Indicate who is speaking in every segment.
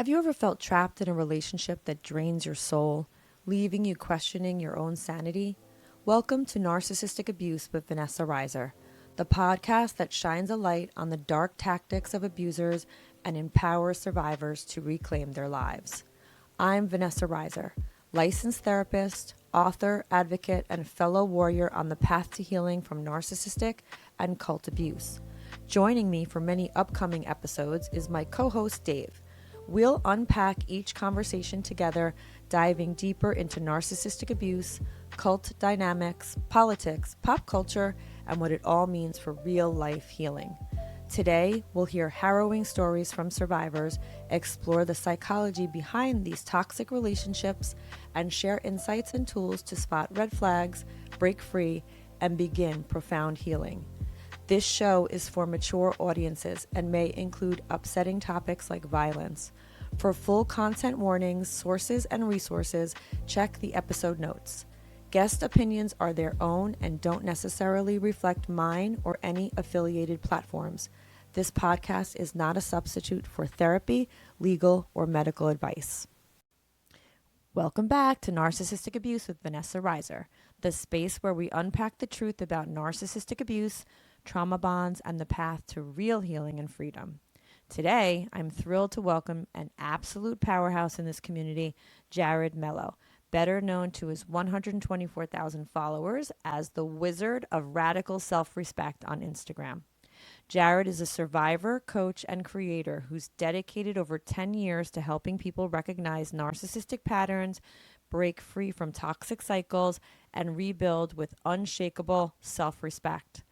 Speaker 1: Have you ever felt trapped in a relationship that drains your soul, leaving you questioning your own sanity? Welcome to Narcissistic Abuse with Vanessa Reiser, the podcast that shines a light on the dark tactics of abusers and empowers survivors to reclaim their lives. I'm Vanessa Reiser, licensed therapist, author, advocate, and fellow warrior on the path to healing from narcissistic and cult abuse. Joining me for many upcoming episodes is my co-host Dave. We'll unpack each conversation together, diving deeper into narcissistic abuse, cult dynamics, politics, pop culture, and what it all means for real life healing. Today, we'll hear harrowing stories from survivors, explore the psychology behind these toxic relationships, and share insights and tools to spot red flags, break free, and begin profound healing. This show is for mature audiences and may include upsetting topics like violence. For full content warnings, sources, and resources, check the episode notes. Guest opinions are their own and don't necessarily reflect mine or any affiliated platforms. This podcast is not a substitute for therapy, legal, or medical advice. Welcome back to Narcissistic Abuse with Vanessa Reiser, the space where we unpack the truth about narcissistic abuse, trauma bonds, and the path to real healing and freedom. Today, I'm thrilled to welcome an absolute powerhouse in this community, Jared Mello, better known to his 124,000 followers as the Wizard of Radical Self-Respect on Instagram. Jared is a survivor, coach, and creator who's dedicated over 10 years to helping people recognize narcissistic patterns, break free from toxic cycles, and rebuild with unshakable self-respect.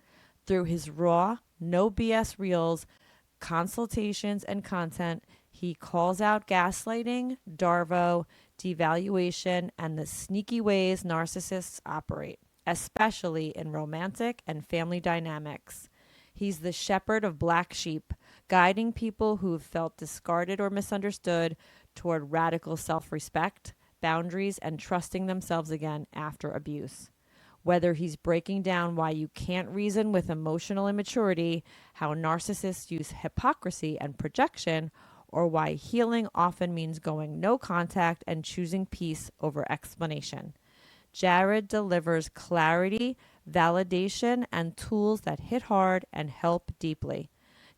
Speaker 1: Through his raw, no BS reels, consultations, and content, he calls out gaslighting, DARVO, devaluation, and the sneaky ways narcissists operate, especially in romantic and family dynamics. He's the shepherd of black sheep, guiding people who've felt discarded or misunderstood toward radical self-respect, boundaries, and trusting themselves again after abuse. Whether he's breaking down why you can't reason with emotional immaturity, how narcissists use hypocrisy and projection, or why healing often means going no contact and choosing peace over explanation. Jared delivers clarity, validation, and tools that hit hard and help deeply.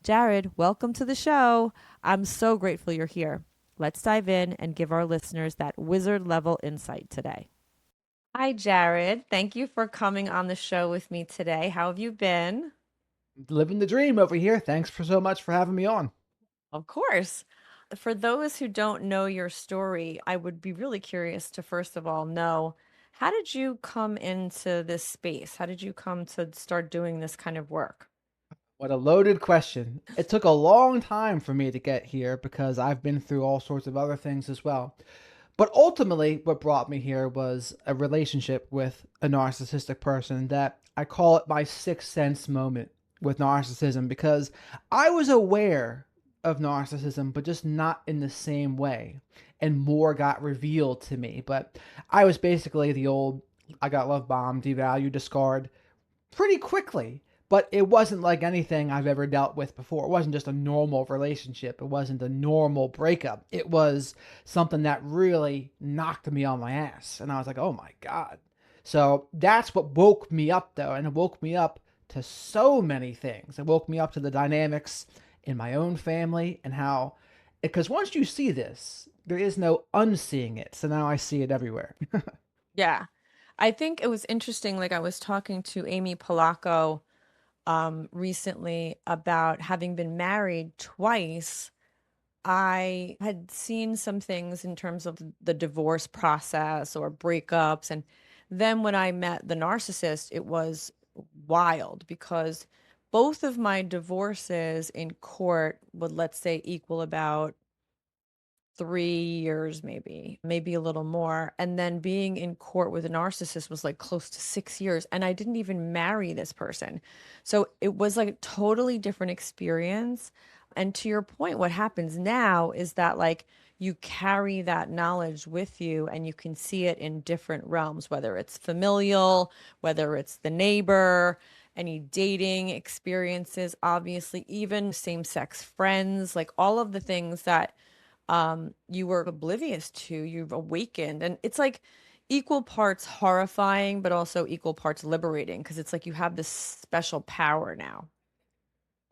Speaker 1: Jared, welcome to the show. I'm so grateful you're here. Let's dive in and give our listeners that wizard level insight today. Hi, Jared. Thank you for coming on the show with me today. How have you been?
Speaker 2: Living the dream over here. Thanks for so much for having me on.
Speaker 1: Of course. For those who don't know your story, I would be really curious to first of all know, how did you come into this space? How did you come to start doing this kind of work?
Speaker 2: What a loaded question. It took a long time for me to get here because I've been through all sorts of other things as well. But ultimately, what brought me here was a relationship with a narcissistic person that I call it my sixth sense moment with narcissism because I was aware of narcissism, but just not in the same way. And more got revealed to me. But I was basically the old I got love bombed, devalued, discard pretty quickly. But it wasn't like anything I've ever dealt with before. It wasn't just a normal relationship. It wasn't a normal breakup. It was something that really knocked me on my ass. And I was like, oh my God. So that's what woke me up, though. And it woke me up to so many things. It woke me up to the dynamics in my own family and how, because once you see this, there is no unseeing it. So now I see it everywhere.
Speaker 1: Yeah. I think it was interesting. Like I was talking to Amy Polacco recently about having been married twice. I had seen some things in terms of the divorce process or breakups. And then when I met the narcissist, it was wild because both of my divorces in court would, let's say, equal about 3 years, maybe a little more. And then being in court with a narcissist was like close to 6 years. And I didn't even marry this person. So it was like a totally different experience. And to your point, what happens now is that like you carry that knowledge with you and you can see it in different realms, whether it's familial, whether it's the neighbor, any dating experiences, obviously, even same sex friends, like all of the things that you were oblivious to, you've awakened. And it's like equal parts horrifying, but also equal parts liberating because it's like you have this special power now.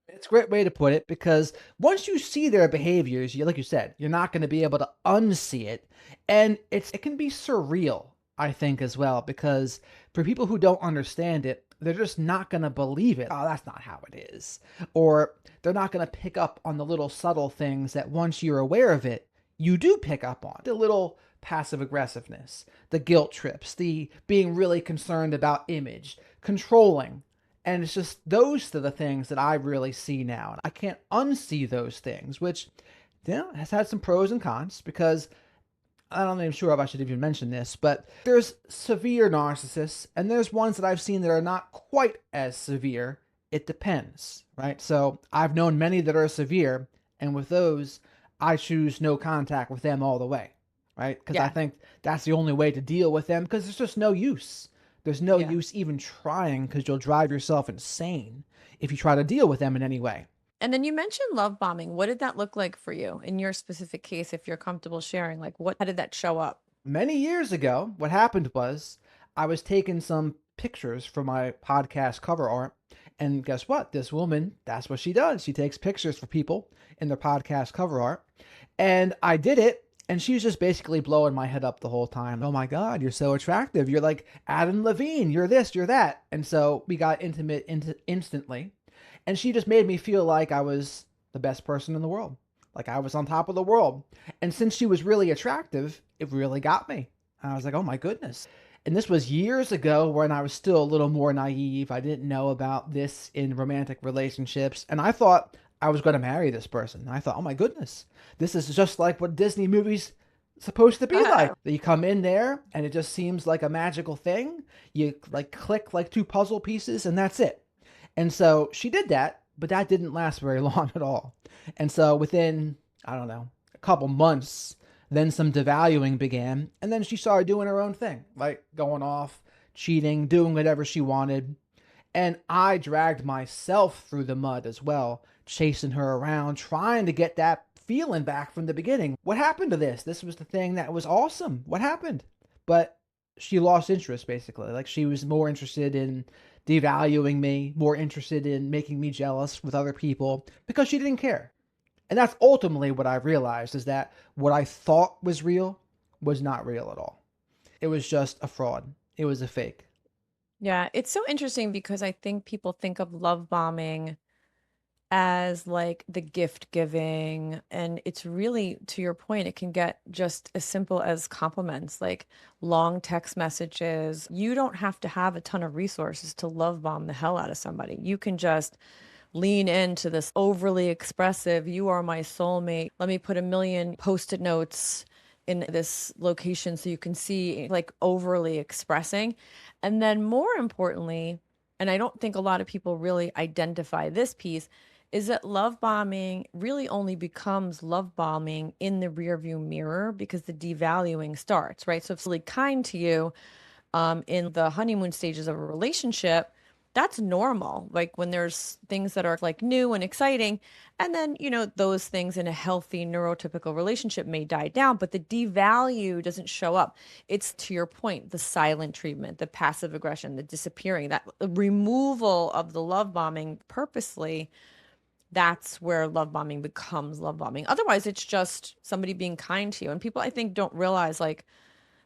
Speaker 2: It's a great way to put it because once you see their behaviors, like you said, you're not going to be able to unsee it. And it can be surreal, I think, as well, because for people who don't understand it, they're just not going to believe it. Oh, that's not how it is. Or they're not going to pick up on the little subtle things that once you're aware of it, you do pick up on. The little passive aggressiveness, the guilt trips, the being really concerned about image, controlling, and it's just those are the things that I really see now. And I can't unsee those things, which has had some pros and cons because I'm not even sure if I should even mention this, but there's severe narcissists and there's ones that I've seen that are not quite as severe. It depends, right? So I've known many that are severe, and with those, I choose no contact with them all the way, right? Because I
Speaker 1: Yeah.
Speaker 2: think that's the only way to deal with them because there's just no use. There's no
Speaker 1: Yeah.
Speaker 2: use even trying because you'll drive yourself insane if you try to deal with them in any way.
Speaker 1: And then you mentioned love bombing. What did that look like for you in your specific case, if you're comfortable sharing? Like, how did that show up?
Speaker 2: Many years ago, what happened was I was taking some pictures for my podcast cover art. And guess what? This woman, that's what she does. She takes pictures for people in their podcast cover art. And I did it. And she was just basically blowing my head up the whole time. Oh my God, you're so attractive. You're like Adam Levine. You're this, you're that. And so we got intimate instantly. And she just made me feel like I was the best person in the world. Like I was on top of the world. And since she was really attractive, it really got me. And I was like, oh my goodness. And this was years ago when I was still a little more naive. I didn't know about this in romantic relationships. And I thought I was going to marry this person. And I thought, oh my goodness, this is just like what Disney movies supposed to be like. That you come in there and it just seems like a magical thing. You like click like two puzzle pieces and that's it. And so she did that, but that didn't last very long at all. And so within, I don't know, a couple months, then some devaluing began. And then she started doing her own thing, like going off, cheating, doing whatever she wanted. And I dragged myself through the mud as well, chasing her around, trying to get that feeling back from the beginning. What happened to this? This was the thing that was awesome. What happened? But she lost interest basically. Like she was more interested in devaluing me, more interested in making me jealous with other people because she didn't care. And that's ultimately what I realized is that what I thought was real was not real at all. It was just a fraud. It was a fake.
Speaker 1: Yeah, it's so interesting because I think people think of love bombing as like the gift giving. And it's really, to your point, it can get just as simple as compliments, like long text messages. You don't have to have a ton of resources to love bomb the hell out of somebody. You can just lean into this overly expressive, you are my soulmate. Let me put a million post-it notes in this location so you can see, like overly expressing. And then more importantly, and I don't think a lot of people really identify this piece, is that love bombing really only becomes love bombing in the rearview mirror because the devaluing starts, right? So if it's really kind to you in the honeymoon stages of a relationship, that's normal. Like when there's things that are like new and exciting, and then, those things in a healthy neurotypical relationship may die down, but the devalue doesn't show up. It's, to your point, the silent treatment, the passive aggression, the disappearing, that removal of the love bombing purposely. That's where love bombing becomes love bombing. Otherwise, it's just somebody being kind to you. And people, I think, don't realize like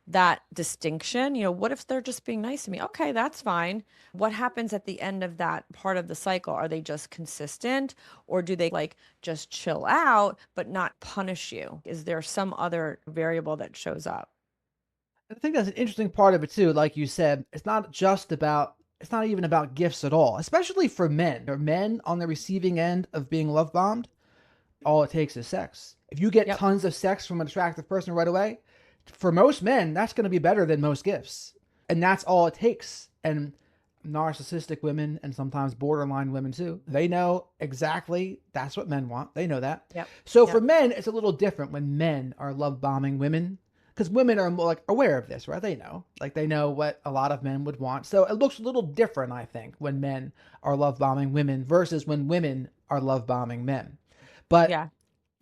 Speaker 1: that distinction. What if they're just being nice to me? Okay, that's fine. What happens at the end of that part of the cycle? Are they just consistent, or do they like just chill out but not punish you? Is there some other variable that shows up?
Speaker 2: I think that's an interesting part of it too. Like you said, it's not even about gifts at all, especially for men. Or men on the receiving end of being love bombed, all it takes is sex. If you get
Speaker 1: Yep.
Speaker 2: tons of sex from an attractive person right away, for most men, that's going to be better than most gifts. And that's all it takes. And narcissistic women and sometimes borderline women too, they know exactly that's what men want. They know that.
Speaker 1: Yep.
Speaker 2: So for
Speaker 1: Yep.
Speaker 2: men, it's a little different when men are love bombing women because women are more like aware of this, right? They know, like they know what a lot of men would want. So it looks a little different, I think, when men are love bombing women versus when women are love bombing men. But
Speaker 1: Yeah.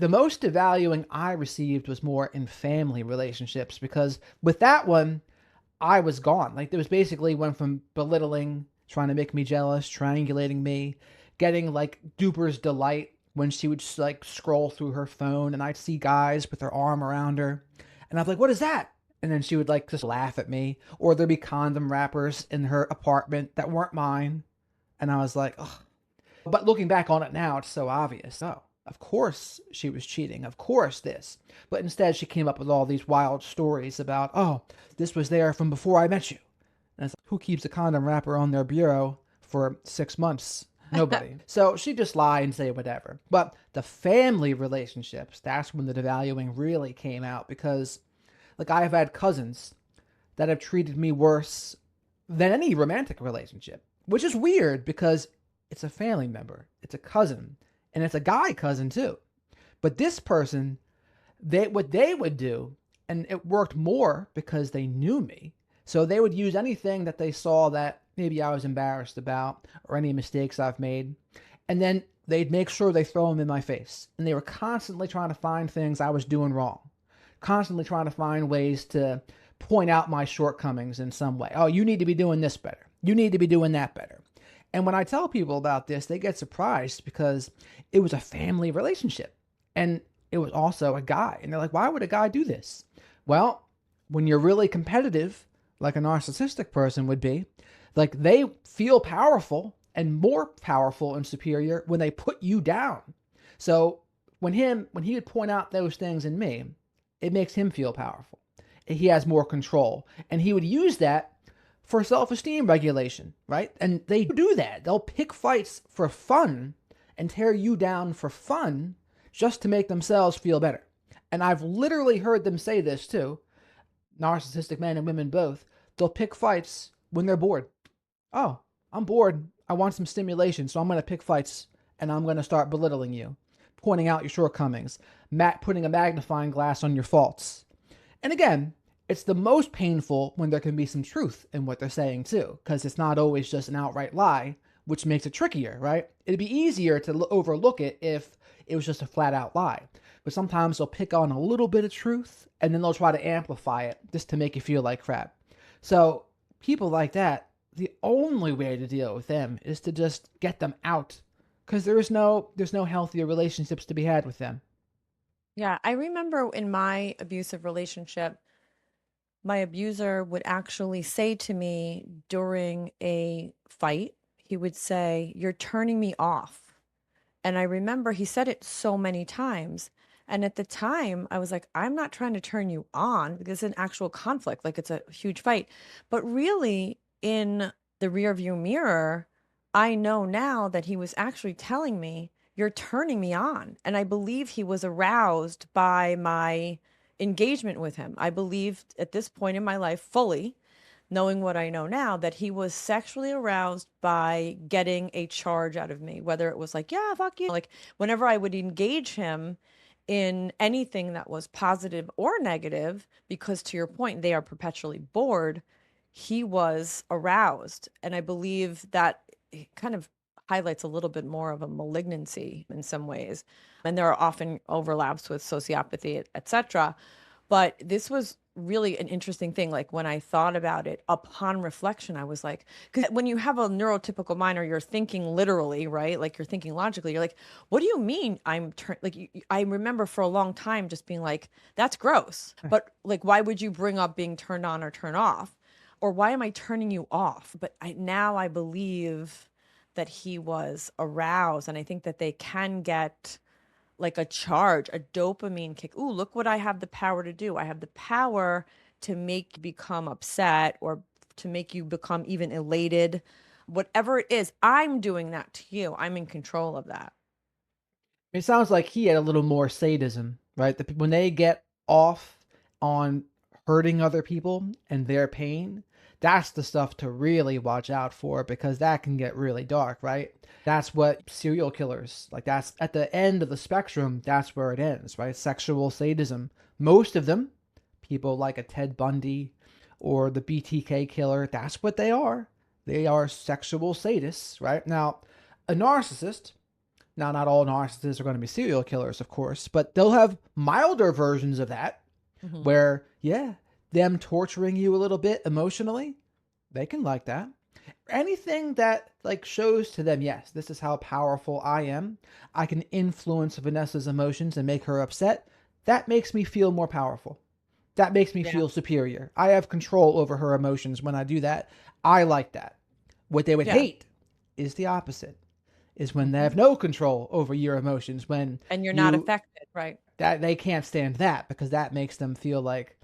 Speaker 2: The most devaluing I received was more in family relationships because with that one, I was gone. Like, it was basically went from belittling, trying to make me jealous, triangulating me, getting like duper's delight when she would just like scroll through her phone and I'd see guys with their arm around her. And I'd be like, what is that? And then she would like just laugh at me. Or there'd be condom wrappers in her apartment that weren't mine. And I was like, ugh. But looking back on it now, it's so obvious. Oh, of course she was cheating. Of course this. But instead, she came up with all these wild stories about, oh, this was there from before I met you. And it's like, who keeps a condom wrapper on their bureau for 6 months? Nobody. So she just lie and say whatever. But the family relationships, that's when the devaluing really came out because, like, I have had cousins that have treated me worse than any romantic relationship, which is weird because it's a family member, it's a cousin, and it's a guy cousin too. But this person, what they would do, and it worked more because they knew me. So they would use anything that they saw that maybe I was embarrassed about or any mistakes I've made, and then they'd make sure they throw them in my face. And they were constantly trying to find things I was doing wrong, constantly trying to find ways to point out my shortcomings in some way. Oh, you need to be doing this better. You need to be doing that better. And when I tell people about this, they get surprised because it was a family relationship and it was also a guy. And they're like, why would a guy do this? Well, when you're really competitive, like a narcissistic person would be, like they feel powerful and more powerful and superior when they put you down. So when he would point out those things in me, it makes him feel powerful. He has more control. And he would use that for self-esteem regulation, right? And they do that. They'll pick fights for fun and tear you down for fun just to make themselves feel better. And I've literally heard them say this too. Narcissistic men and women both. They'll pick fights when they're bored. Oh, I'm bored. I want some stimulation, so I'm going to pick fights and I'm going to start belittling you, pointing out your shortcomings, putting a magnifying glass on your faults. And again, it's the most painful when there can be some truth in what they're saying too, because it's not always just an outright lie, which makes it trickier, right? It'd be easier to overlook it if it was just a flat out lie. But sometimes they'll pick on a little bit of truth and then they'll try to amplify it just to make you feel like crap. So people like that, the only way to deal with them is to just get them out because there's no healthier relationships to be had with them.
Speaker 1: Yeah, I remember in my abusive relationship, my abuser would actually say to me during a fight, he would say, "You're turning me off." And I remember he said it so many times. And at the time, I was like, I'm not trying to turn you on because it's an actual conflict, like it's a huge fight. But really, in the rearview mirror, I know now that he was actually telling me, you're turning me on. And I believe he was aroused by my engagement with him. I believed at this point in my life fully, knowing what I know now, that he was sexually aroused by getting a charge out of me, whether it was like, yeah, fuck you. Like whenever I would engage him in anything that was positive or negative, because to your point, they are perpetually bored, he was aroused. And I believe that it kind of highlights a little bit more of a malignancy in some ways. And there are often overlaps with sociopathy, etc. But this was really an interesting thing. Like when I thought about it upon reflection, I was like, because when you have a neurotypical mind or you're thinking literally, right? Like you're thinking logically, you're like, what do you mean I remember for a long time just being like, that's gross. But like, why would you bring up being turned on or turn off? Or why am I turning you off? But now I believe that he was aroused. And I think that they can get like a charge, a dopamine kick. Ooh, look what I have the power to do. I have the power to make you become upset or to make you become even elated. Whatever it is, I'm doing that to you. I'm in control of that.
Speaker 2: It sounds like he had a little more sadism, right? When they get off on hurting other people and their pain, that's the stuff to really watch out for because that can get really dark, right? That's what serial killers, like that's at the end of the spectrum, that's where it ends, right? Sexual sadism. Most of them, people like a Ted Bundy or the BTK killer, that's what they are. They are sexual sadists, right? Now, a narcissist, Now, not all narcissists are going to be serial killers, of course, but they'll have milder versions of that
Speaker 1: Hmm.
Speaker 2: where, yeah, them torturing you a little bit emotionally, they can like that. Anything that like shows to them, yes, this is how powerful I am. I can influence Vanessa's emotions and make her upset. That makes me feel more powerful. That makes me
Speaker 1: Yeah.
Speaker 2: feel superior. I have control over her emotions when I do that. I like that. What they would
Speaker 1: Yeah.
Speaker 2: hate is the opposite. Is when they
Speaker 1: Hmm.
Speaker 2: have no control over your emotions, when
Speaker 1: And you're not
Speaker 2: you
Speaker 1: affected, right?
Speaker 2: that they can't stand that because that makes them feel like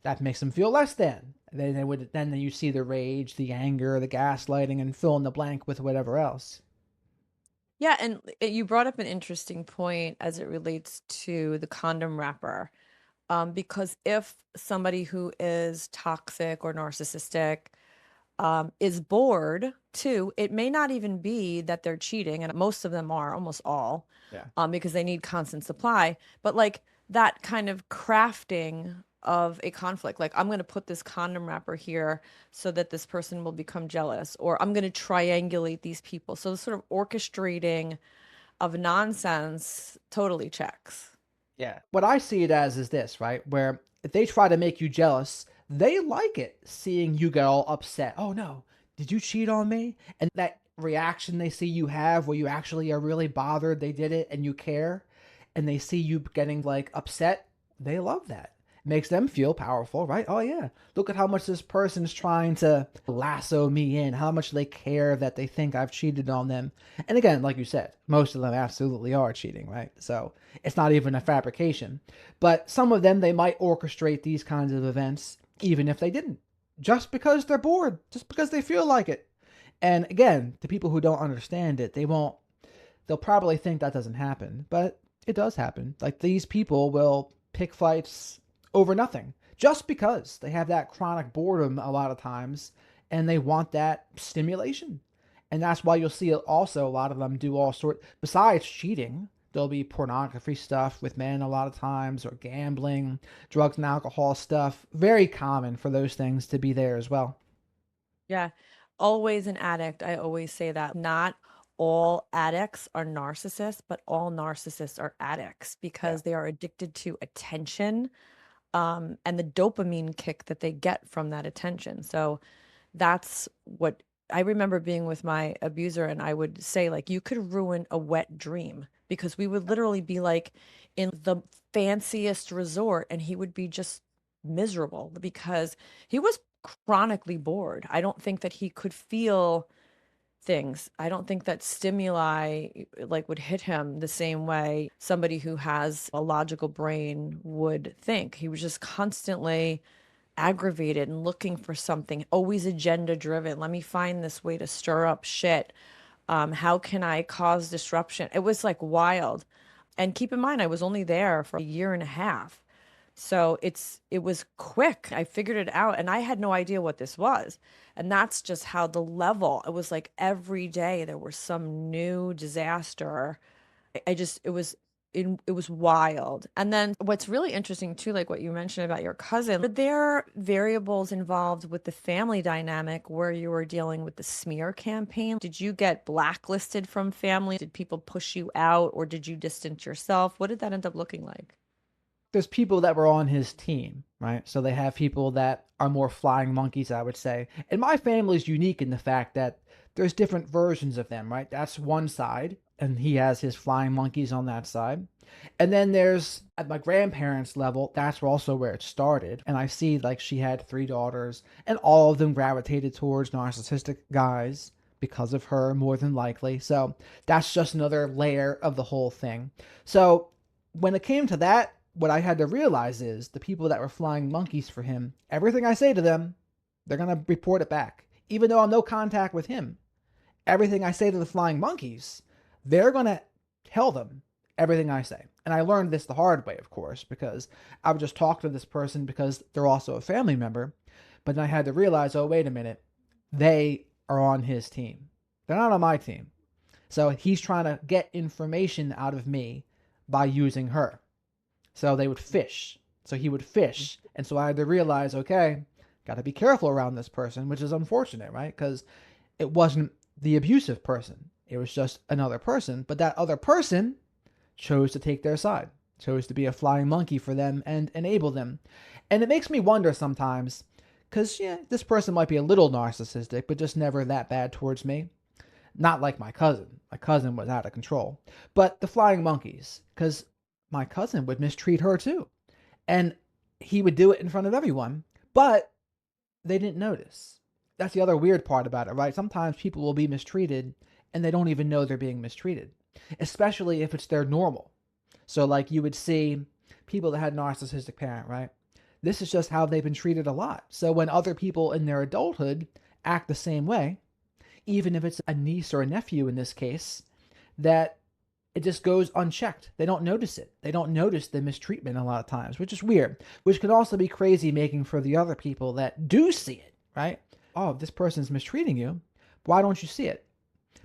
Speaker 2: that makes them feel less than. They would then you see the rage, the anger, the gaslighting, and fill in the blank with whatever else.
Speaker 1: Yeah, and you brought up an interesting point as it relates to the condom wrapper. Because if somebody who is toxic or narcissistic is bored too, it may not even be that they're cheating, and most of them are, almost all,
Speaker 2: Yeah.
Speaker 1: because they need constant supply. But like that kind of crafting of a conflict, like I'm going to put this condom wrapper here so that this person will become jealous, or I'm going to triangulate these people. So sort of orchestrating of nonsense totally checks.
Speaker 2: Yeah. What I see it as is this, right? Where if they try to make you jealous, they like it seeing you get all upset. Oh no, did you cheat on me? And that reaction they see you have where you actually are really bothered they did it and you care and they see you getting like upset, they love that. It makes them feel powerful, right? Oh yeah. Look at how much this person's trying to lasso me in, how much they care that they think I've cheated on them. And again, like you said, most of them absolutely are cheating, right? So it's not even a fabrication. But some of them, they might orchestrate these kinds of events even if they didn't, just because they're bored, just because they feel like it. And again, to people who don't understand it, they'll probably think that doesn't happen, but it does happen. Like these people will pick fights over nothing just because they have that chronic boredom a lot of times and they want that stimulation. And that's why you'll see also a lot of them do all sort besides cheating. There'll be pornography stuff with men a lot of times, or gambling, drugs and alcohol stuff. Very common for those things to be there as well.
Speaker 1: Yeah, always an addict. I always say that. Not all addicts are narcissists, but all narcissists are addicts
Speaker 2: Yeah.
Speaker 1: because they are addicted to attention, and the dopamine kick that they get from that attention. So that's what I remember being with my abuser, and I would say, like, you could ruin a wet dream because we would literally be like in the fanciest resort, and he would be just miserable because he was chronically bored. I don't think that he could feel things. I don't think that stimuli like would hit him the same way somebody who has a logical brain would think. He was just constantly aggravated and looking for something, always agenda driven. Let me find this way to stir up shit. How can I cause disruption? It was like wild. And keep in mind, I was only there for a year and a half. So it was quick. I figured it out and I had no idea what this was. And that's just how the level, it was like every day there was some new disaster. I just it was wild. And then what's really interesting too, like what you mentioned about your cousin, were there variables involved with the family dynamic where you were dealing with the smear campaign? Did you get blacklisted from family? Did people push you out or did you distance yourself? What did that end up looking like?
Speaker 2: There's people that were on his team, right? So they have people that are more flying monkeys, I would say. And my family's unique in the fact that there's different versions of them, right? That's one side, and he has his flying monkeys on that side. And then there's at my grandparents' level, that's also where it started. And I see like she had three daughters, and all of them gravitated towards narcissistic guys because of her, more than likely. So that's just another layer of the whole thing. So when it came to that, what I had to realize is the people that were flying monkeys for him, everything I say to them, they're going to report it back. Even though I'm no contact with him, everything I say to the flying monkeys, they're going to tell them everything I say. And I learned this the hard way, of course, because I would just talk to this person because they're also a family member. But then I had to realize, oh, wait a minute, they are on his team. They're not on my team. So he's trying to get information out of me by using her. So they would fish. So he would fish. And so I had to realize, okay, got to be careful around this person, which is unfortunate, right? Because it wasn't the abusive person. It was just another person, but that other person chose to take their side, chose to be a flying monkey for them and enable them. And it makes me wonder sometimes, because, yeah, this person might be a little narcissistic, but just never that bad towards me. Not like my cousin. My cousin was out of control. But the flying monkeys, because my cousin would mistreat her too. And he would do it in front of everyone, but they didn't notice. That's the other weird part about it, right? Sometimes people will be mistreated and they don't even know they're being mistreated, especially if it's their normal. So, like, you would see people that had narcissistic parent, right? This is just how they've been treated a lot. So when other people in their adulthood act the same way, even if it's a niece or a nephew in this case, that it just goes unchecked. They don't notice it. They don't notice the mistreatment a lot of times, which is weird, which can also be crazy making for the other people that do see it, right? Oh, this person's mistreating you. Why don't you see it?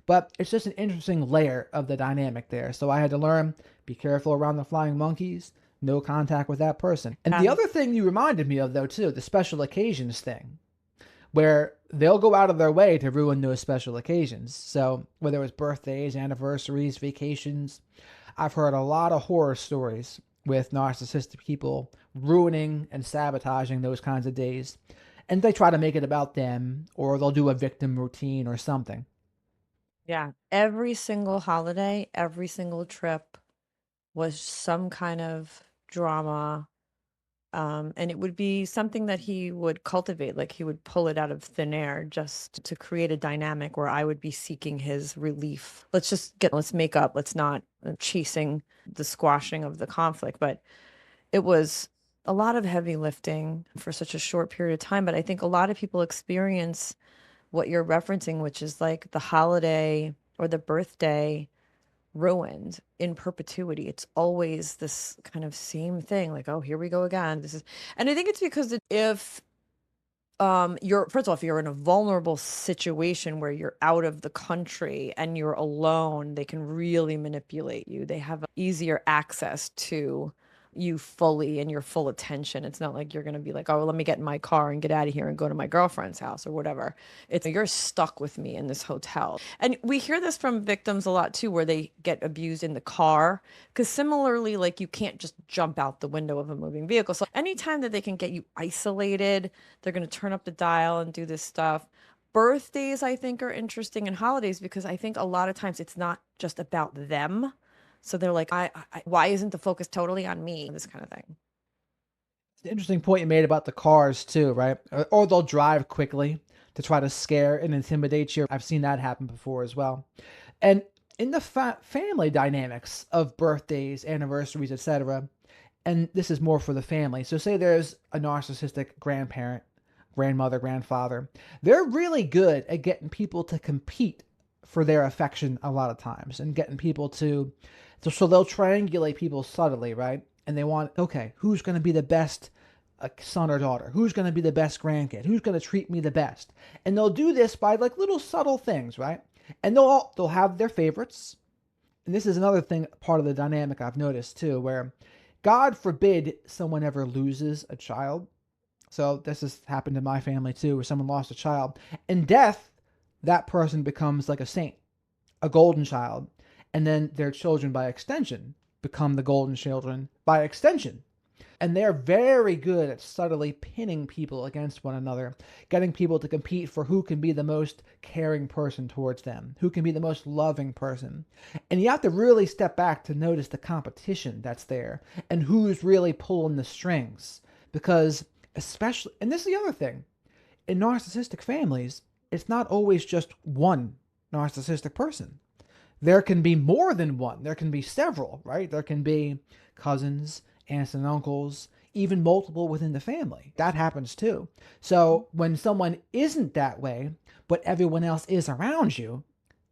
Speaker 2: But it's just an interesting layer of the dynamic there. So I had to learn, be careful around the flying monkeys, no contact with that person. And the other thing you reminded me of, though, too, the special occasions thing, where they'll go out of their way to ruin those special occasions. So whether it was birthdays, anniversaries, vacations, I've heard a lot of horror stories with narcissistic people ruining and sabotaging those kinds of days. And they try to make it about them, or they'll do a victim routine or something.
Speaker 1: Yeah. Every single holiday, every single trip was some kind of drama. And it would be something that he would cultivate, like he would pull it out of thin air just to create a dynamic where I would be seeking his relief. Let's make up, let's not chasing the squashing of the conflict. But it was a lot of heavy lifting for such a short period of time. But I think a lot of people experience what you're referencing, which is like the holiday or the birthday ruined in perpetuity. It's always this kind of same thing, like, oh, here we go again. And I think it's because if you're first of all, if you're in a vulnerable situation where you're out of the country and you're alone, they can really manipulate you. They have easier access to you fully and your full attention. It's not like you're going to be like, oh, well, let me get in my car and get out of here and go to my girlfriend's house or whatever. It's you're stuck with me in this hotel. And we hear this from victims a lot too, where they get abused in the car. Because similarly, like you can't just jump out the window of a moving vehicle. So anytime that they can get you isolated, they're going to turn up the dial and do this stuff. Birthdays, I think, are interesting, and holidays, because I think a lot of times it's not just about them. So they're like, why isn't the focus totally on me? This kind of thing.
Speaker 2: It's an interesting point you made about the cars too, right? Or they'll drive quickly to try to scare and intimidate you. I've seen that happen before as well. And in the family dynamics of birthdays, anniversaries, etc., and this is more for the family. So say there's a narcissistic grandparent, grandmother, grandfather. They're really good at getting people to compete for their affection a lot of times and getting people to so they'll triangulate people subtly, right? And they want, okay, who's going to be the best son or daughter? Who's going to be the best grandkid? Who's going to treat me the best? And they'll do this by like little subtle things, right? And they'll have their favorites. And this is another thing, part of the dynamic I've noticed too, where God forbid someone ever loses a child. So this has happened in my family too, where someone lost a child. In death, that person becomes like a saint, a golden child, and then their children by extension become the golden children by extension. And they're very good at subtly pinning people against one another, getting people to compete for who can be the most caring person towards them, who can be the most loving person. And you have to really step back to notice the competition that's there and who's really pulling the strings. Because, especially, and this is the other thing, in narcissistic families, it's not always just one narcissistic person. There can be more than one. There can be several, right? There can be cousins, aunts and uncles, even multiple within the family. That happens too. So when someone isn't that way, but everyone else is around you,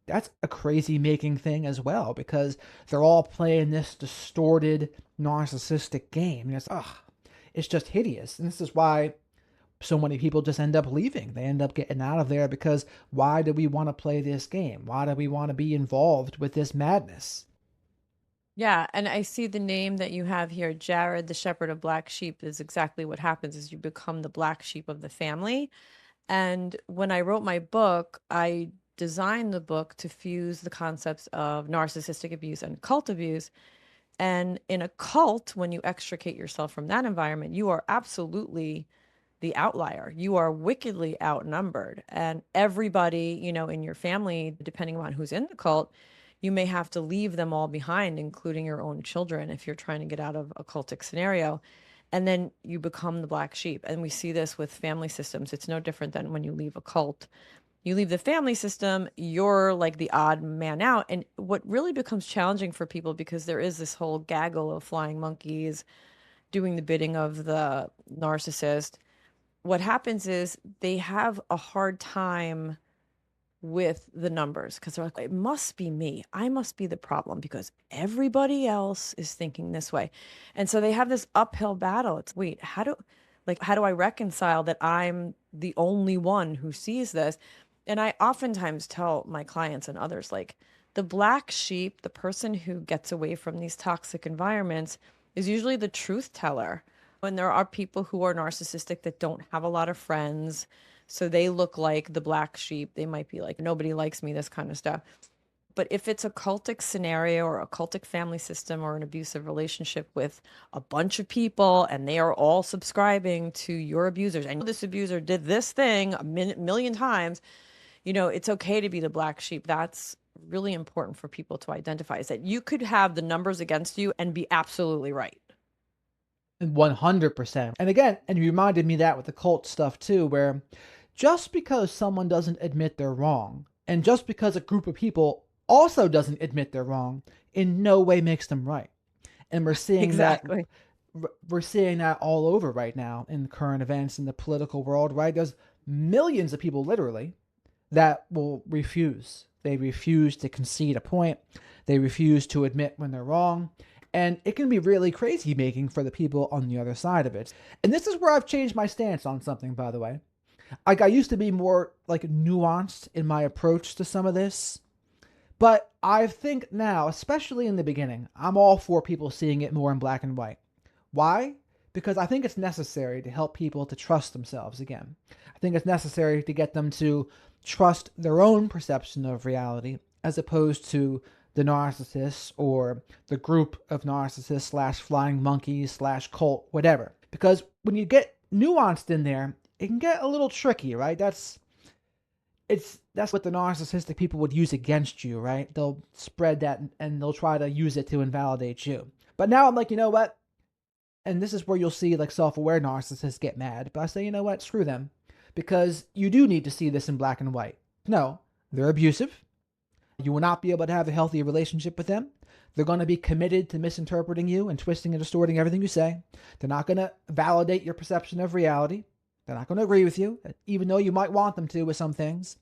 Speaker 2: that's a crazy making thing as well, because they're all playing this distorted narcissistic game. And it's just hideous. And this is why so many people just end up leaving. They end up getting out of there because why do we want to play this game? Why do we want to be involved with this madness?
Speaker 1: Yeah, and I see the name that you have here, Jared, the shepherd of black sheep, is exactly what happens is you become the black sheep of the family. And when I wrote my book, I designed the book to fuse the concepts of narcissistic abuse and cult abuse. And in a cult, when you extricate yourself from that environment, you are absolutely the outlier. You are wickedly outnumbered. And everybody, in your family, depending on who's in the cult, you may have to leave them all behind, including your own children, if you're trying to get out of a cultic scenario. And then you become the black sheep. And we see this with family systems. It's no different than when you leave a cult. You leave the family system, you're like the odd man out. And what really becomes challenging for people, because there is this whole gaggle of flying monkeys doing the bidding of the narcissist, what happens is they have a hard time with the numbers because they're like, it must be me. I must be the problem because everybody else is thinking this way. And so they have this uphill battle. It's, wait, how do I reconcile that I'm the only one who sees this? And I oftentimes tell my clients and others, like, the black sheep, the person who gets away from these toxic environments, is usually the truth teller. When there are people who are narcissistic that don't have a lot of friends, so they look like the black sheep. They might be like, nobody likes me, this kind of stuff. But if it's a cultic scenario or a cultic family system or an abusive relationship with a bunch of people and they are all subscribing to your abusers, and this abuser did this thing a million times, it's okay to be the black sheep. That's really important for people to identify, is that you could have the numbers against you and be absolutely right.
Speaker 2: 100%. And again, and you reminded me that with the cult stuff too, where just because someone doesn't admit they're wrong, and just because a group of people also doesn't admit they're wrong, in no way makes them right. And
Speaker 1: Exactly.
Speaker 2: we're seeing that all over right now in current events in the political world, right? There's millions of people literally that will refuse. They refuse to concede a point. They refuse to admit when they're wrong. And it can be really crazy making for the people on the other side of it. And this is where I've changed my stance on something, by the way. Like, I used to be more like nuanced in my approach to some of this. But I think now, especially in the beginning, I'm all for people seeing it more in black and white. Why? Because I think it's necessary to help people to trust themselves again. I think it's necessary to get them to trust their own perception of reality as opposed to the narcissist or the group of narcissists slash flying monkeys slash cult, whatever. Because when you get nuanced in there, it can get a little tricky, right? That's what the narcissistic people would use against you, right? They'll spread that and they'll try to use it to invalidate you. But now I'm like, you know what? And this is where you'll see like self-aware narcissists get mad. But I say, you know what? Screw them. Because you do need to see this in black and white. No, they're abusive. You will not be able to have a healthy relationship with them. They're going to be committed to misinterpreting you and twisting and distorting everything you say. They're not going to validate your perception of reality. They're not going to agree with you, even though you might want them to with some things.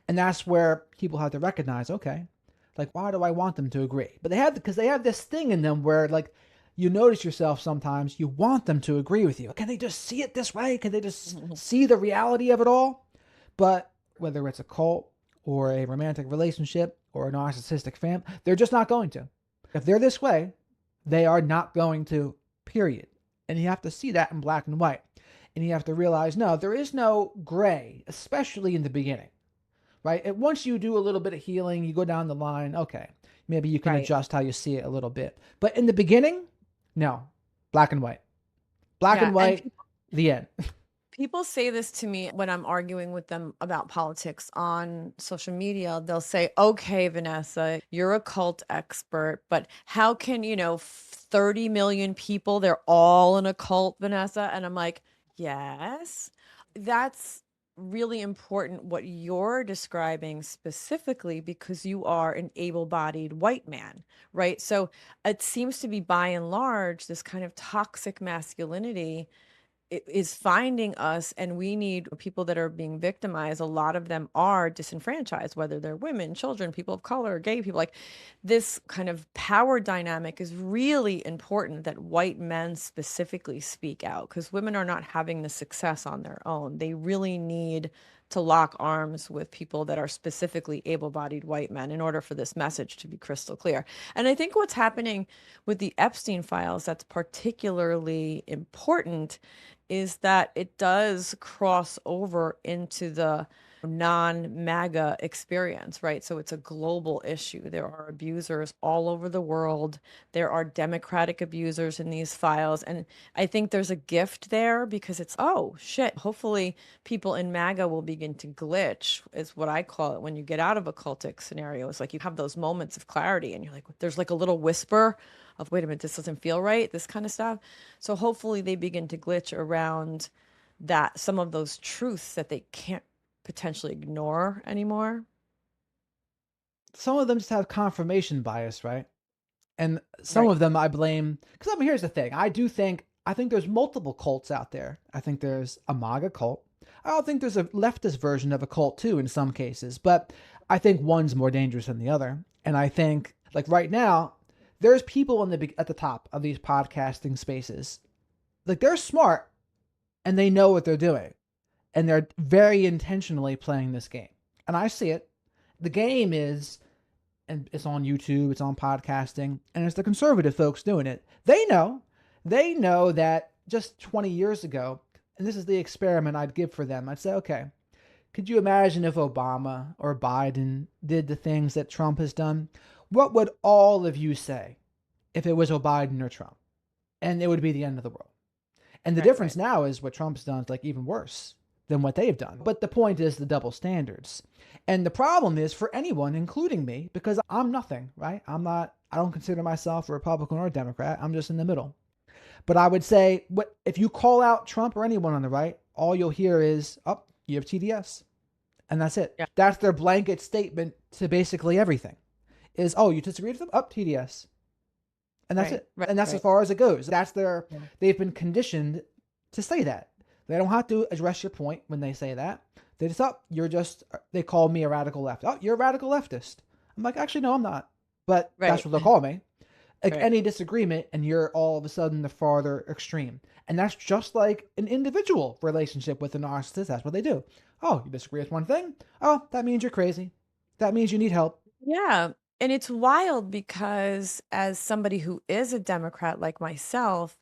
Speaker 2: And that's where people have to recognize, okay, like, why do I want them to agree? But because they have this thing in them where, like, you notice yourself sometimes, you want them to agree with you. Can they just see it this way? Can they just see the reality of it all? But whether it's a cult or a romantic relationship or a narcissistic family, they're just not going to. If they're this way, they are not going to, period. And you have to see that in black and white. And you have to realize, no, there is no gray, especially in the beginning, right? And once you do a little bit of healing, you go down the line, okay, maybe you can
Speaker 1: Right.
Speaker 2: adjust how you see it a little bit. But in the beginning, no, black and white. Black
Speaker 1: Yeah.
Speaker 2: and
Speaker 1: And
Speaker 2: white, the end.
Speaker 1: people say this to me when I'm arguing with them about politics on social media. They'll say, okay, Vanessa, you're a cult expert, but how can, 30 million people, they're all in a cult, Vanessa? And I'm like, yes, that's really important what you're describing specifically because you are an able-bodied white man, right? So it seems to be by and large this kind of toxic masculinity is finding us, and we need people that are being victimized. A lot of them are disenfranchised, whether they're women, children, people of color, gay people. Like, this kind of power dynamic is really important that white men specifically speak out, because women are not having the success on their own. They really need to lock arms with people that are specifically able-bodied white men in order for this message to be crystal clear. And I think what's happening with the Epstein files that's particularly important is that it does cross over into the non-MAGA experience, right? So it's a global issue. There are abusers all over the world. There are democratic abusers in these files. And I think there's a gift there because it's, oh shit, hopefully people in MAGA will begin to glitch, is what I call it when you get out of a cultic scenario. It's like you have those moments of clarity and you're like, there's like a little whisper of, wait a minute, this doesn't feel right, this kind of stuff. So hopefully they begin to glitch around that, some of those truths that they can't potentially ignore anymore.
Speaker 2: Some of them just have confirmation bias, right? And some
Speaker 1: Right.
Speaker 2: of them I blame because I mean, here's the thing. I think there's multiple cults out there. I think there's a MAGA cult. I don't think there's a leftist version of a cult too in some cases, but I think one's more dangerous than the other. And I think like right now, there's people at the top of these podcasting spaces. Like they're smart and they know what they're doing. And they're very intentionally playing this game. And I see it. The game is, and it's on YouTube, it's on podcasting, and it's the conservative folks doing it. They know that just 20 years ago, and this is the experiment I'd give for them. I'd say, okay, could you imagine if Obama or Biden did the things that Trump has done? What would all of you say if it was Biden or Trump? And it would be the end of the world. And the
Speaker 1: Right,
Speaker 2: difference
Speaker 1: right.
Speaker 2: now is what Trump's done is like even worse than what they've done. But the point is the double standards. And the problem is for anyone, including me, because I'm nothing, right? I don't consider myself a Republican or a Democrat. I'm just in the middle. But I would say, what if you call out Trump or anyone on the right, all you'll hear is, oh, you have TDS. And that's it.
Speaker 1: Yeah.
Speaker 2: That's their blanket statement to basically everything is, oh, you disagreed with them? Up, TDS. And that's
Speaker 1: Right,
Speaker 2: it.
Speaker 1: right,
Speaker 2: And that's as
Speaker 1: right.
Speaker 2: far as it goes.
Speaker 1: Yeah.
Speaker 2: They've been conditioned to say that. They don't have to address your point when they say that. They just, oh, they call me a radical left. Oh, you're a radical leftist. I'm like, actually, no, I'm not. But that's
Speaker 1: Right,
Speaker 2: what they'll call me. Like
Speaker 1: right.
Speaker 2: any disagreement, and you're all of a sudden the farther extreme. And that's just like an individual relationship with a narcissist. That's what they do. Oh, you disagree with one thing? Oh, that means you're crazy. That means you need help.
Speaker 1: Yeah. And it's wild because as somebody who is a Democrat like myself,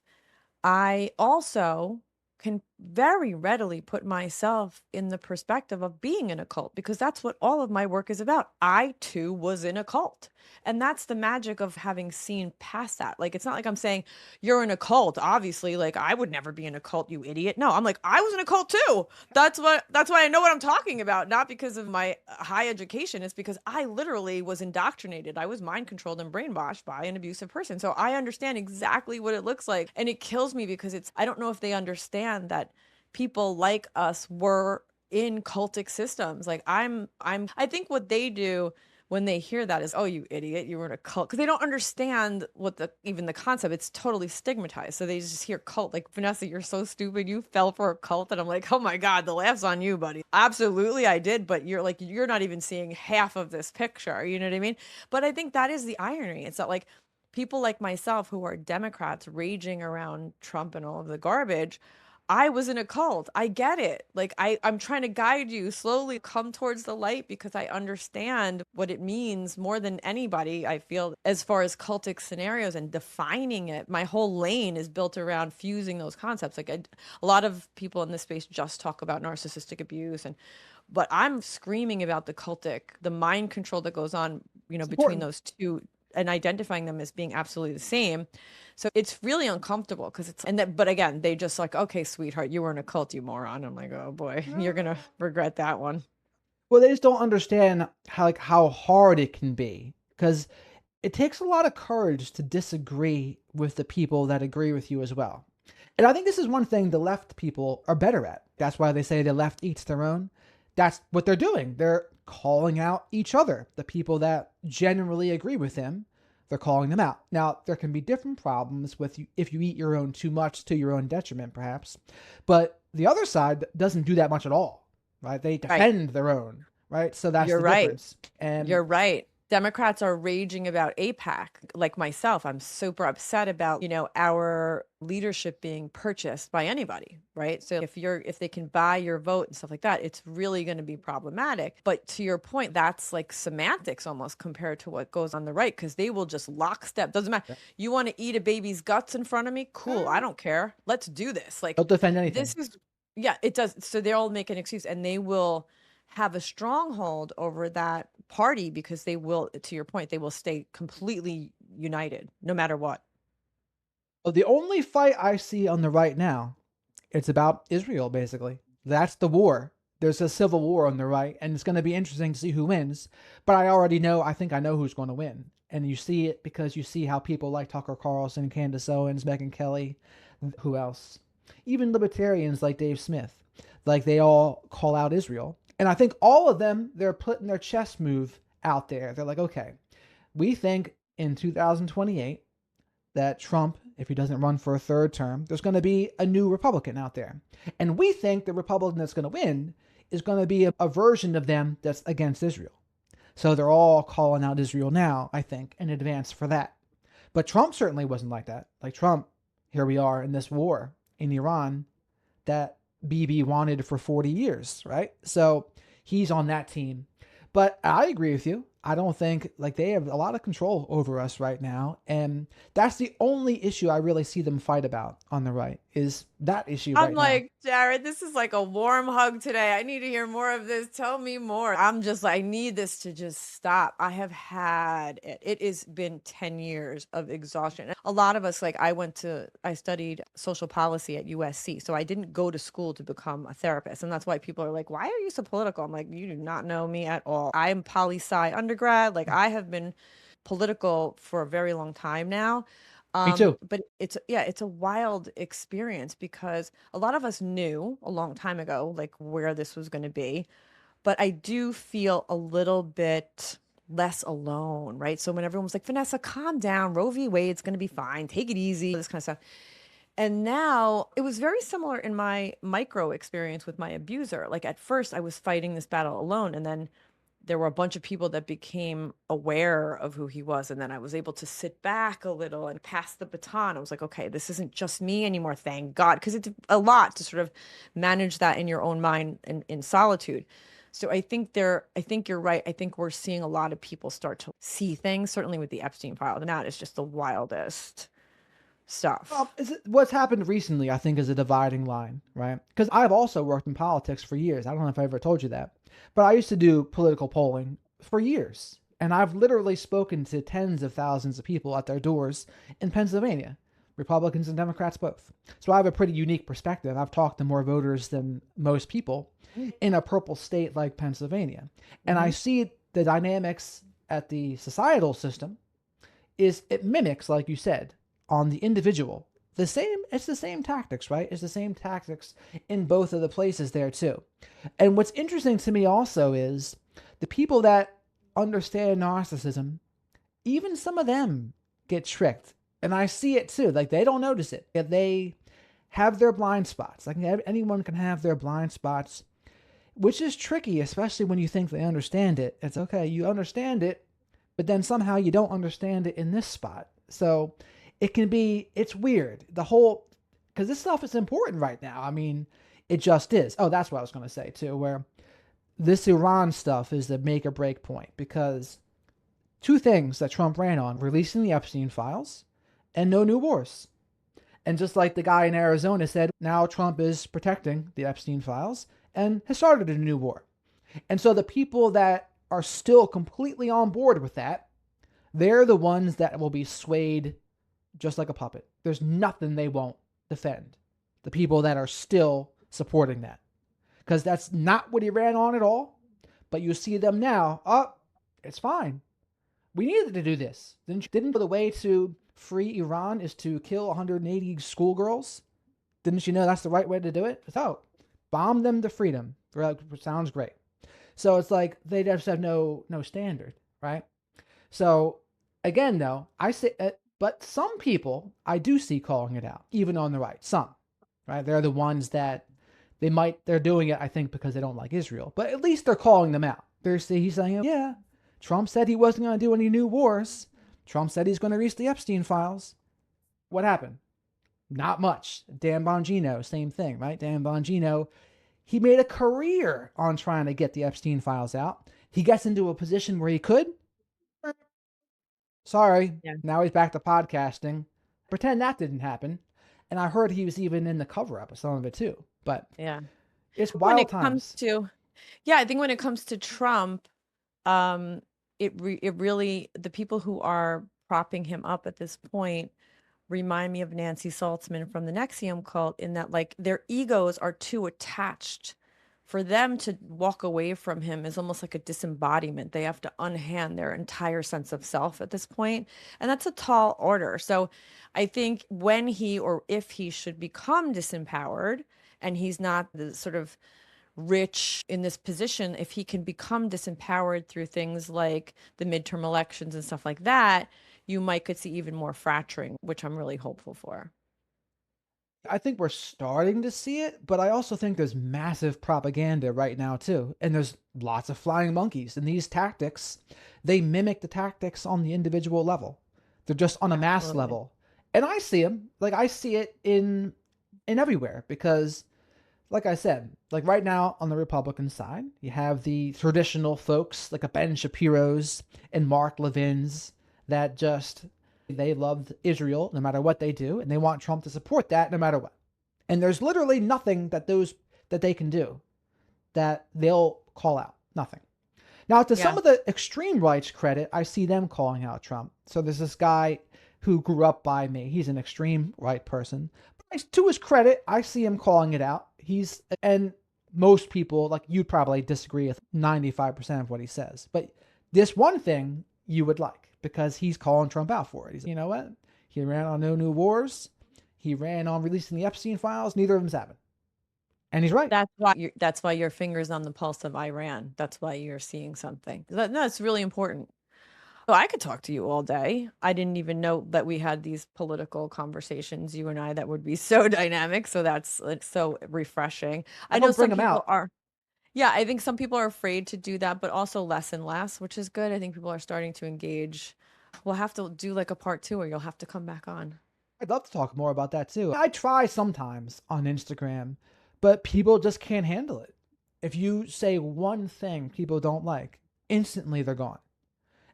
Speaker 1: I also can very readily put myself in the perspective of being in a cult because that's what all of my work is about. I too was in a cult. And that's the magic of having seen past that. Like, it's not like I'm saying you're in a cult. Obviously, like, I would never be in a cult, you idiot. No, I'm like, I was in a cult too. That's why I know what I'm talking about. Not because of my high education. It's because I literally was indoctrinated. I was mind controlled and brainwashed by an abusive person. So I understand exactly what it looks like. And it kills me because I don't know if they understand that people like us were in cultic systems. Like I think what they do when they hear that is, oh, you idiot, you were in a cult, because they don't understand what even the concept. It's totally stigmatized, so they just hear cult. Like, Vanessa, you're so stupid, you fell for a cult. And I'm like, oh my god, the laugh's on you, buddy. Absolutely I did, but you're not even seeing half of this picture, you know what I mean? But I think that is the irony. It's that, like, people like myself who are Democrats raging around Trump and all of the garbage, I was in a cult. I get it. Like, I'm trying to guide you slowly come towards the light because I understand what it means more than anybody, I feel, as far as cultic scenarios and defining it. My whole lane is built around fusing those concepts. Like, a lot of people in this space just talk about narcissistic abuse, but I'm screaming about the cultic, the mind control that goes on,
Speaker 2: It's
Speaker 1: between
Speaker 2: important.
Speaker 1: those two, and identifying them as being absolutely the same. So it's really uncomfortable because but again, they just like, okay, sweetheart, you were in a cult, you moron. I'm like, oh boy, you're gonna regret that one.
Speaker 2: Well, they just don't understand how hard it can be because it takes a lot of courage to disagree with the people that agree with you as well. And I think this is one thing the left people are better at. That's why they say the left eats their own. That's what they're doing. They're calling out each other. The people that generally agree with him, they're calling them out. Now, there can be different problems with you if you eat your own too much to your own detriment, perhaps. But the other side doesn't do that much at all, right? They
Speaker 1: Right.
Speaker 2: defend their own, right? So that's
Speaker 1: You're
Speaker 2: the
Speaker 1: right.
Speaker 2: difference. And
Speaker 1: You're right. Democrats are raging about APAC. Like myself, I'm super upset about, our leadership being purchased by anybody, right? So if they can buy your vote and stuff like that, it's really going to be problematic. But to your point, that's like semantics almost compared to what goes on the right, because they will just lockstep. Doesn't matter. You want to eat a baby's guts in front of me? Cool. I don't care. Let's do this. Like,
Speaker 2: they'll defend anything.
Speaker 1: this is, yeah, it does. So they'll make an excuse and they will have a stronghold over that party because they will, to your point, they will stay completely united no matter what.
Speaker 2: Well, the only fight I see on the right now, it's about Israel, basically. That's the war. There's a civil war on the right, and it's going to be interesting to see who wins. But I already know, I think I know who's going to win. And you see it because you see how people like Tucker Carlson, Candace Owens, Megyn Kelly, who else? Even libertarians like Dave Smith, like they all call out Israel. And I think all of them, they're putting their chess move out there. They're like, okay, we think in 2028 that Trump, if he doesn't run for a third term, there's going to be a new Republican out there. And we think the Republican that's going to win is going to be a version of them that's against Israel. So they're all calling out Israel now, I think, in advance for that. But Trump certainly wasn't like that. Like Trump, here we are in this war in Iran that BB wanted for 40 years, right? So he's on that team. But I agree with you. I don't think like they have a lot of control over us right now. And that's the only issue I really see them fight about on the right is that issue
Speaker 1: I'm
Speaker 2: right now.
Speaker 1: like, Jared, this is like a warm hug today. I need to hear more of this. Tell me more. I'm just like, I need this to just stop. I have had it. It has been 10 years of exhaustion. A lot of us, like, I studied social policy at USC. So I didn't go to school to become a therapist. And that's why people are like, why are you so political? I'm like, you do not know me at all. I'm poli-sci undergrad. Like, I have been political for a very long time now.
Speaker 2: Me too.
Speaker 1: But it's a wild experience because a lot of us knew a long time ago, like where this was going to be. But I do feel a little bit less alone, right? So when everyone was like, Vanessa, calm down, Roe v. Wade's going to be fine, take it easy, this kind of stuff. And now it was very similar in my micro experience with my abuser. Like at first, I was fighting this battle alone, and then there were a bunch of people that became aware of who he was. And then I was able to sit back a little and pass the baton. I was like, okay, this isn't just me anymore, thank God. Because it's a lot to sort of manage that in your own mind and in solitude. So I think you're right. I think we're seeing a lot of people start to see things, certainly with the Epstein file. And that is just the wildest stuff.
Speaker 2: What's happened recently, I think, is a dividing line, right? Because I've also worked in politics for years. I don't know if I ever told you that, but I used to do political polling for years. And I've literally spoken to tens of thousands of people at their doors in Pennsylvania, Republicans and Democrats both. So I have a pretty unique perspective. I've talked to more voters than most people in a purple state like Pennsylvania. And I
Speaker 1: Mm-hmm.
Speaker 2: see the dynamics at the societal system is it mimics, like you said, on the individual. It's the same tactics, right? It's the same tactics in both of the places there too. And what's interesting to me also is the people that understand narcissism, even some of them get tricked. And I see it too. Like they don't notice it. They have their blind spots. Like anyone can have their blind spots, which is tricky, especially when you think they understand it. It's okay, you understand it, but then somehow you don't understand it in this spot. So it's weird. The whole, because this stuff is important right now. I mean, it just is. Oh, that's what I was going to say too, where this Iran stuff is the make or break point because two things that Trump ran on releasing the Epstein files and no new wars. And just like the guy in Arizona said, now Trump is protecting the Epstein files and has started a new war. And so the people that are still completely on board with that, they're the ones that will be swayed just like a puppet. There's nothing they won't defend. The people that are still supporting that. Because that's not what he ran on at all. But you see them now. Oh, it's fine. We needed to do this. Didn't the way to free Iran is to kill 180 schoolgirls? Didn't you know that's the right way to do it? So, bomb them to freedom. Sounds great. So it's like they just have no standard, right? So again, though, I say, but some people I do see calling it out, even on the right. Some, right? They're the ones that they're doing it, I think, because they don't like Israel, but at least they're calling them out. He's saying, yeah, Trump said he wasn't going to do any new wars. Trump said he's going to release the Epstein files. What happened? Not much. Dan Bongino, same thing, right? Dan Bongino, he made a career on trying to get the Epstein files out. He gets into a position where he could. Sorry,
Speaker 1: Yeah.
Speaker 2: now he's back to podcasting. Pretend that didn't happen. And I heard he was even in the cover up of some of it too. But
Speaker 1: Yeah.
Speaker 2: it's
Speaker 1: When
Speaker 2: wild
Speaker 1: it comes
Speaker 2: times.
Speaker 1: to Yeah, I think when it comes to Trump, um, it really the people who are propping him up at this point remind me of Nancy Saltzman from the Nexium cult in that like their egos are too attached. For them to walk away from him is almost like a disembodiment. They have to unhand their entire sense of self at this point, and that's a tall order. So I think when he or if he should become disempowered and he's not the sort of rich in this position, if he can become disempowered through things like the midterm elections and stuff like that, you might could see even more fracturing, which I'm really hopeful for.
Speaker 2: I think we're starting to see it, but I also think there's massive propaganda right now too. And there's lots of flying monkeys. And these tactics, they mimic the tactics on the individual level. They're just on a mass
Speaker 1: Absolutely.
Speaker 2: level. And I see them. Like I see it in everywhere because like I said, like right now on the Republican side, you have the traditional folks like a Ben Shapiro's and Mark Levin's that just they love Israel no matter what they do, and they want Trump to support that no matter what. And there's literally nothing that they can do that they'll call out. Nothing. Now, to some
Speaker 1: Yeah.
Speaker 2: of the extreme right's credit, I see them calling out Trump. So there's this guy who grew up by me. He's an extreme right person. But to his credit, I see him calling it out. And most people, like you'd probably disagree with 95% of what he says. But this one thing you would like because he's calling Trump out for it. He's, you know what? He ran on No New Wars. He ran on releasing the Epstein files. Neither of them's happened. And he's right.
Speaker 1: That's why your finger's on the pulse of Iran. That's why you're seeing something. No, it's really important. So I could talk to you all day. I didn't even know that we had these political conversations, you and I, that would be so dynamic. So that's like so refreshing.
Speaker 2: I
Speaker 1: I know
Speaker 2: don't bring
Speaker 1: some
Speaker 2: him
Speaker 1: people
Speaker 2: out.
Speaker 1: are, yeah, I think some people are afraid to do that, but also less and less, which is good. I think people are starting to engage. We'll have to do like a part two, or you'll have to come back on.
Speaker 2: I'd love to talk more about that too. I try sometimes on Instagram, but people just can't handle it. If you say one thing people don't like, instantly they're gone.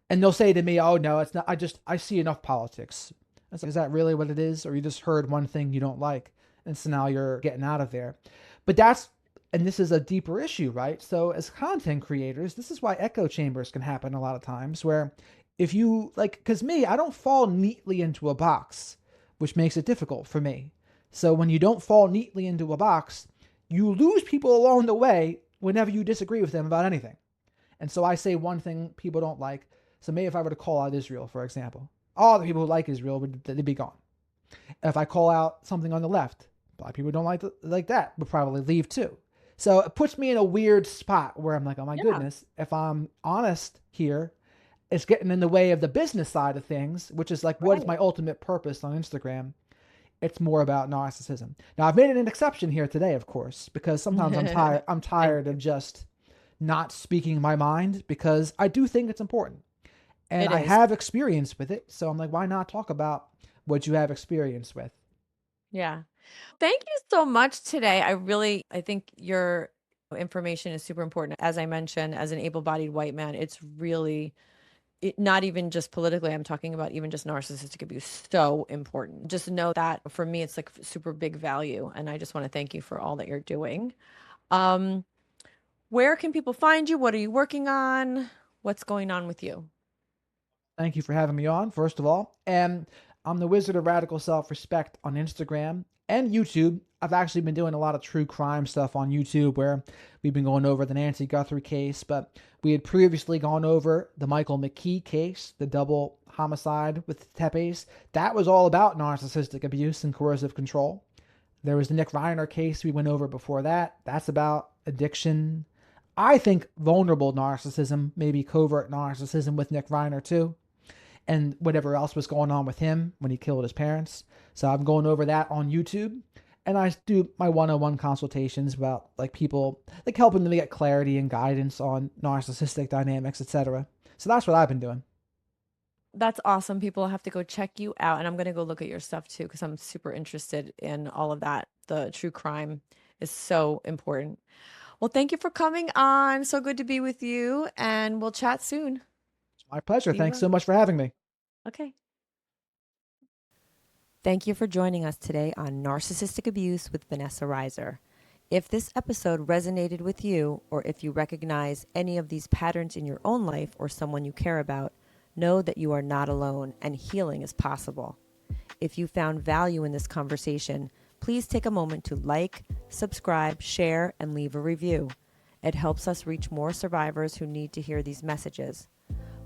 Speaker 2: And they'll say to me, "Oh no, it's not. I see enough politics." I say, is that really what it is, or you just heard one thing you don't like, and so now you're getting out of there? But and this is a deeper issue, right? So as content creators, this is why echo chambers can happen a lot of times, where if you like, because me, I don't fall neatly into a box, which makes it difficult for me. So when you don't fall neatly into a box, you lose people along the way whenever you disagree with them about anything. And so I say one thing people don't like. So maybe if I were to call out Israel, for example, all the people who like Israel they'd be gone. If I call out something on the left, a lot of people don't like that would probably leave too. So it puts me in a weird spot where I'm like, oh my
Speaker 1: Yeah.
Speaker 2: goodness, if I'm honest here, it's getting in the way of the business side of things, which is like what is
Speaker 1: Right.
Speaker 2: my ultimate purpose on Instagram. It's more about narcissism. Now I've made an exception here today, of course, because sometimes I'm
Speaker 1: Thank
Speaker 2: tired
Speaker 1: you.
Speaker 2: of just not speaking my mind because I do think it's important. And
Speaker 1: It
Speaker 2: I
Speaker 1: is.
Speaker 2: have experience with it. So I'm like, why not talk about what you have experience with?
Speaker 1: Yeah. Thank you so much today. I think your information is super important. As I mentioned, as an able-bodied white man, it's really not even just politically, I'm talking about even just narcissistic abuse, so important. Just know that for me, it's like super big value. And I just want to thank you for all that you're doing. Um, where can people find you? What are you working on? What's going on with you?
Speaker 2: Thank you for having me on, first of all. And I'm the Wizard of Radical Self Respect on Instagram and YouTube. I've actually been doing a lot of true crime stuff on YouTube where we've been going over the Nancy Guthrie case, but we had previously gone over the Michael McKee case, the double homicide with Tepes. That was all about narcissistic abuse and coercive control. There was the Nick Reiner case we went over before that. That's about addiction. I think vulnerable narcissism, maybe covert narcissism with Nick Reiner too, and whatever else was going on with him when he killed his parents. So I'm going over that on YouTube. And I do my one-on-one consultations about like people, like helping them get clarity and guidance on narcissistic dynamics, etc. So that's what I've been doing.
Speaker 1: That's awesome. People have to go check you out. And I'm going to go look at your stuff too, because I'm super interested in all of that. The true crime is so important. Well, thank you for coming on. So good to be with you. And we'll chat soon.
Speaker 2: My pleasure.
Speaker 1: Be
Speaker 2: Thanks
Speaker 1: well.
Speaker 2: so much for having me.
Speaker 1: Okay. Thank you for joining us today on Narcissistic Abuse with Vanessa Reiser. If this episode resonated with you, or if you recognize any of these patterns in your own life or someone you care about, know that you are not alone and healing is possible. If you found value in this conversation, please take a moment to like, subscribe, share, and leave a review. It helps us reach more survivors who need to hear these messages.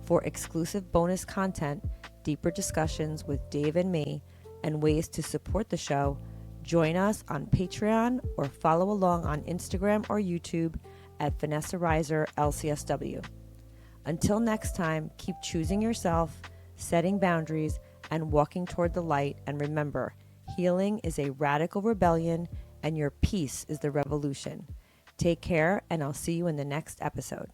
Speaker 1: For exclusive bonus content, deeper discussions with Dave and me, and ways to support the show, join us on Patreon or follow along on Instagram or YouTube at Vanessa Reiser LCSW. Until next time, keep choosing yourself, setting boundaries, and walking toward the light. And remember, healing is a radical rebellion, and your peace is the revolution. Take care, and I'll see you in the next episode.